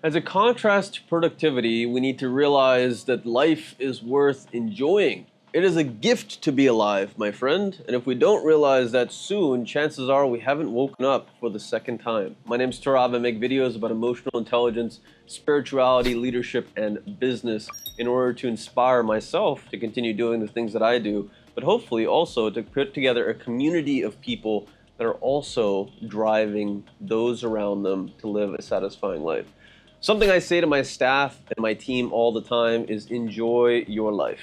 As a contrast to productivity, we need to realize that life is worth enjoying. It is a gift to be alive, my friend, and if we don't realize that soon, chances are we haven't woken up for the second time. My name is Turab. I make videos about emotional intelligence, spirituality, leadership, and business in order to inspire myself to continue doing the things that I do, but hopefully also to put together a community of people that are also driving those around them to live a satisfying life. Something I say to my staff and my team all the time is enjoy your life.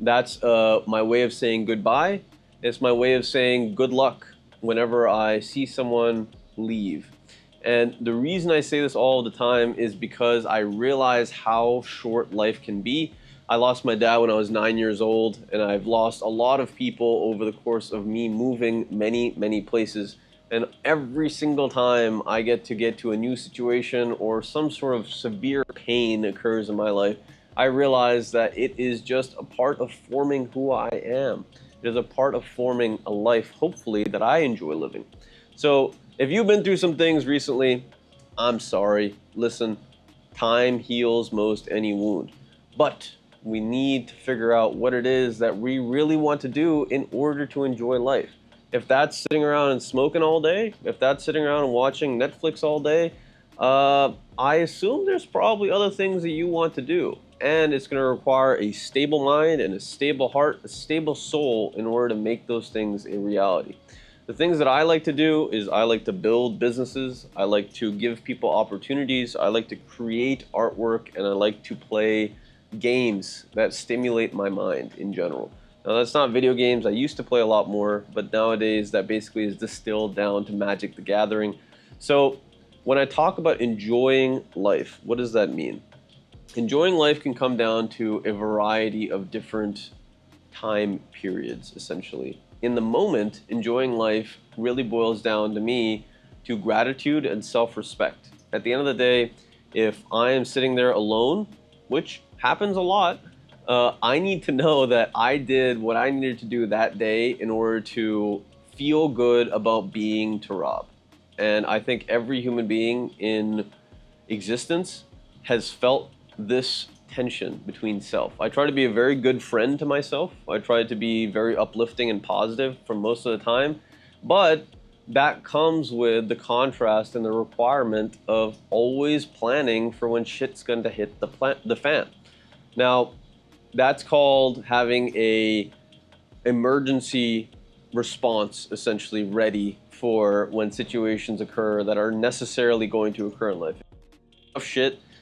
That's my way of saying goodbye. It's my way of saying good luck whenever I see someone leave. And the reason I say this all the time is because I realize how short life can be. I lost my dad when I was 9 years old, and I've lost a lot of people over the course of me moving many places. And every single time I get to a new situation or some sort of severe pain occurs in my life, I realize that it is just a part of forming who I am. It is a part of forming a life, hopefully, that I enjoy living. So if you've been through some things recently, I'm sorry. Listen, time heals most any wound. But we need to figure out what it is that we really want to do in order to enjoy life. If that's sitting around and smoking all day, if that's sitting around and watching Netflix all day, I assume there's probably other things that you want to do. And it's going to require a stable mind and a stable heart, a stable soul in order to make those things a reality. The things that I like to do is I like to build businesses. I like to give people opportunities. I like to create artwork, and I like to play games that stimulate my mind in general. Now, that's not video games. I used to play a lot more, but nowadays that basically is distilled down to Magic the Gathering. So when I talk about enjoying life, what does that mean? Enjoying life can come down to a variety of different time periods, essentially. In the moment, enjoying life really boils down to me to gratitude and self-respect. At the end of the day, if I am sitting there alone, which happens a lot, I need to know that I did what I needed to do that day in order to feel good about being Turab. And I think every human being in existence has felt this tension between self. I try to be a very good friend to myself. I try to be very uplifting and positive for most of the time, but that comes with the contrast and the requirement of always planning for when shit's going to hit the fan. Now, that's called having a emergency response essentially ready for when situations occur that are necessarily going to occur in life.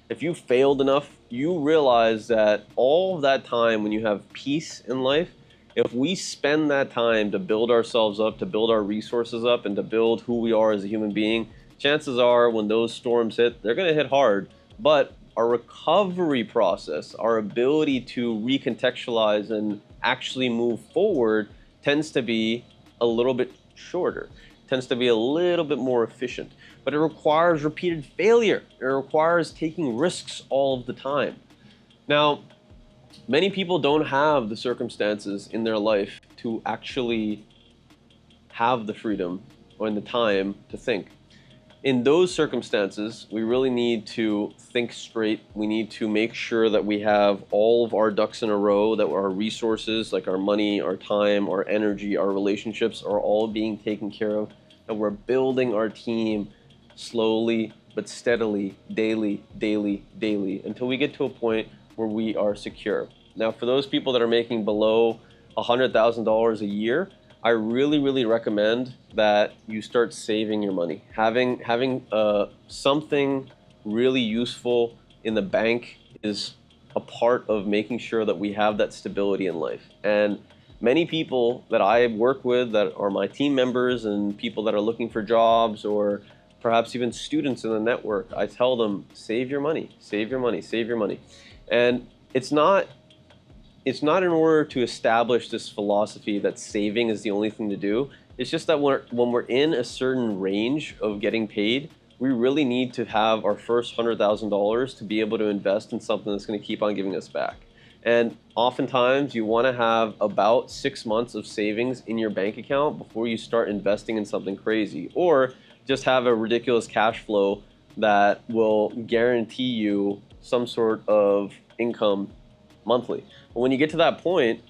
If you failed enough, you realize that all of that time when you have peace in life, if we spend that time to build ourselves up, to build our resources up, and to build who we are as a human being, chances are when those storms hit, they're going to hit hard. But our recovery process, our ability to recontextualize and actually move forward tends to be a little bit shorter, tends to be a little bit more efficient. But it requires repeated failure. It requires taking risks all of the time. Now, many people don't have the circumstances in their life to actually have the freedom or the time to think. In those circumstances, we really need to think straight. We need to make sure that we have all of our ducks in a row, that our resources, like our money, our time, our energy, our relationships are all being taken care of, and we're building our team slowly but steadily, daily, until we get to a point where we are secure. Now, for those people that are making below $100,000 a year, I really recommend that you start saving your money. Having something really useful in the bank is a part of making sure that we have that stability in life. And many people that I work with that are my team members and people that are looking for jobs or perhaps even students in the network, I tell them, save your money, save your money, save your money. And it's not in order to establish this philosophy that saving is the only thing to do. It's just that when we're in a certain range of getting paid, we really need to have our first $100,000 to be able to invest in something that's going to keep on giving us back. And oftentimes you want to have about 6 months of savings in your bank account before you start investing in something crazy, or just have a ridiculous cash flow that will guarantee you some sort of income monthly. But when you get to that point,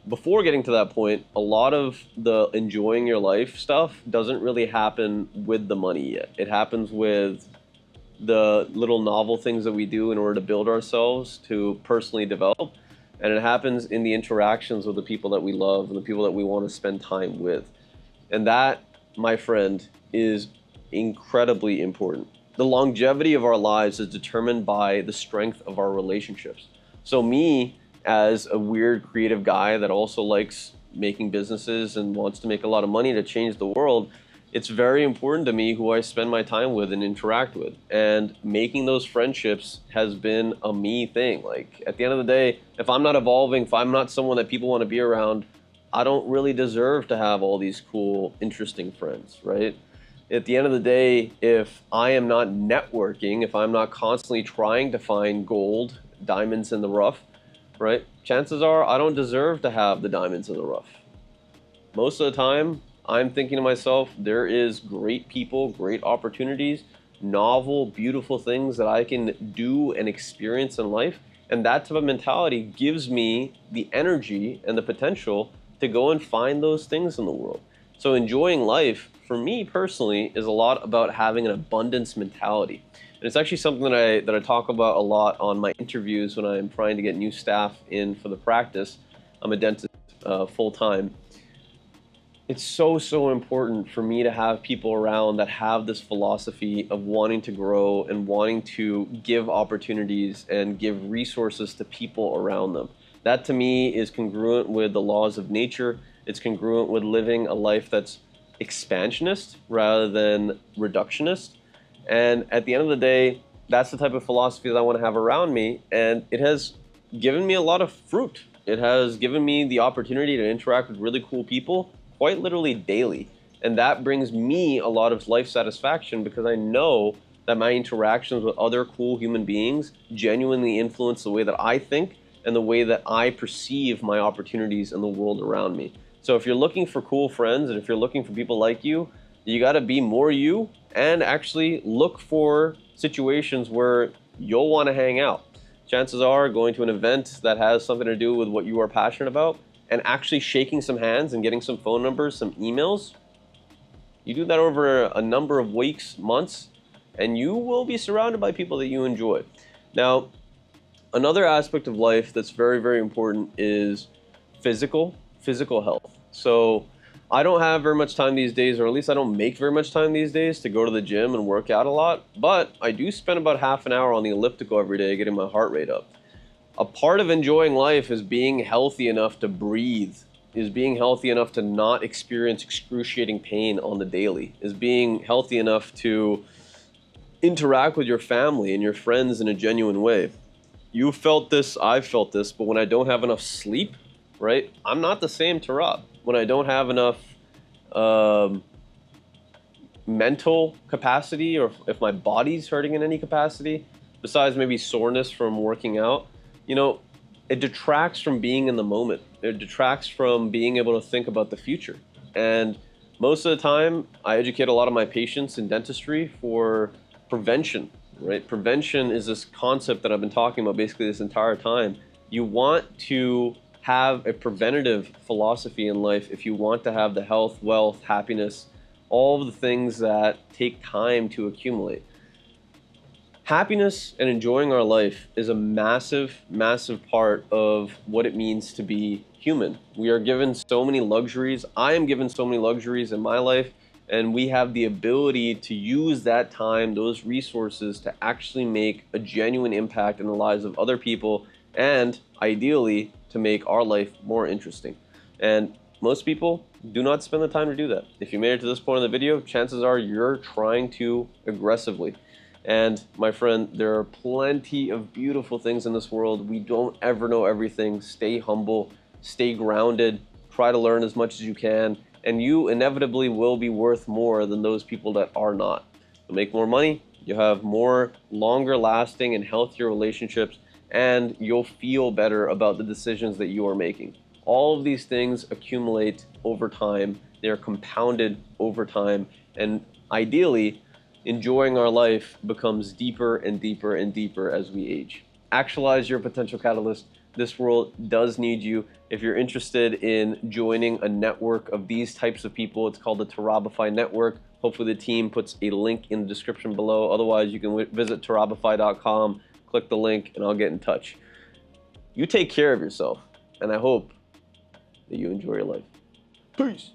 before getting to that point, a lot of the enjoying your life stuff doesn't really happen with the money yet. It happens with the little novel things that we do in order to build ourselves, to personally develop. And it happens in the interactions with the people that we love and the people that we want to spend time with. And that, my friend, is incredibly important. The longevity of our lives is determined by the strength of our relationships. So me, as a weird creative guy that also likes making businesses and wants to make a lot of money to change the world, it's very important to me who I spend my time with and interact with. And making those friendships has been a me thing. Like, at the end of the day, if I'm not evolving, if I'm not someone that people want to be around, I don't really deserve to have all these cool, interesting friends, right? At the end of the day, if I am not networking, if I'm not constantly trying to find gold, diamonds in the rough, right? Chances are I don't deserve to have the diamonds in the rough. Most of the time, I'm thinking to myself, there is great people, great opportunities, novel, beautiful things that I can do and experience in life. And that type of mentality gives me the energy and the potential to go and find those things in the world. So enjoying life, for me personally, is a lot about having an abundance mentality. And it's actually something that I talk about a lot on my interviews when I'm trying to get new staff in for the practice. I'm a dentist full time. It's so important for me to have people around that have this philosophy of wanting to grow and wanting to give opportunities and give resources to people around them. That to me is congruent with the laws of nature. It's congruent with living a life that's expansionist rather than reductionist. And at the end of the day, that's the type of philosophy that I want to have around me. And it has given me a lot of fruit. It has given me the opportunity to interact with really cool people quite literally daily. And that brings me a lot of life satisfaction because I know that my interactions with other cool human beings genuinely influence the way that I think and the way that I perceive my opportunities in the world around me. So if you're looking for cool friends and if you're looking for people like you got to be more you and actually look for situations where you'll want to hang out. Chances are going to an event that has something to do with what you are passionate about and actually shaking some hands and getting some phone numbers, some emails, you do that over a number of weeks, months, and you will be surrounded by people that you enjoy. Now, another aspect of life that's very important is physical health. So I don't have very much time these days, or at least I don't make very much time these days to go to the gym and work out a lot, but I do spend about half an hour on the elliptical every day getting my heart rate up. A part of enjoying life is being healthy enough to breathe, is being healthy enough to not experience excruciating pain on the daily, is being healthy enough to interact with your family and your friends in a genuine way. You felt this, I've felt this, but when I don't have enough sleep, right, I'm not the same Turab. When I don't have enough mental capacity, or if my body's hurting in any capacity, besides maybe soreness from working out, you know, it detracts from being in the moment. It detracts from being able to think about the future. And most of the time, I educate a lot of my patients in dentistry for prevention, right? Prevention is this concept that I've been talking about basically this entire time. You want to have a preventative philosophy in life if you want to have the health, wealth, happiness, all of the things that take time to accumulate. Happiness and enjoying our life is a massive part of what it means to be human. We are given so many luxuries. I am given so many luxuries in my life, and we have the ability to use that time, those resources, to actually make a genuine impact in the lives of other people, and ideally to make our life more interesting. And most people do not spend the time to do that. If you made it to this point in the video, chances are you're trying to aggressively. And my friend, there are plenty of beautiful things in this world. We don't ever know everything. Stay humble, stay grounded, try to learn as much as you can, and you inevitably will be worth more than those people that are not. You'll make more money, you'll have more longer lasting and healthier relationships, and you'll feel better about the decisions that you are making. All of these things accumulate over time. They're compounded over time, and ideally, enjoying our life becomes deeper and deeper and deeper as we age. Actualize your potential catalyst. This world does need you. If you're interested in joining a network of these types of people, it's called the Turabify Network. Hopefully the team puts a link in the description below. Otherwise, you can visit turabify.com, click the link, and I'll get in touch. You take care of yourself, and I hope that you enjoy your life. Peace.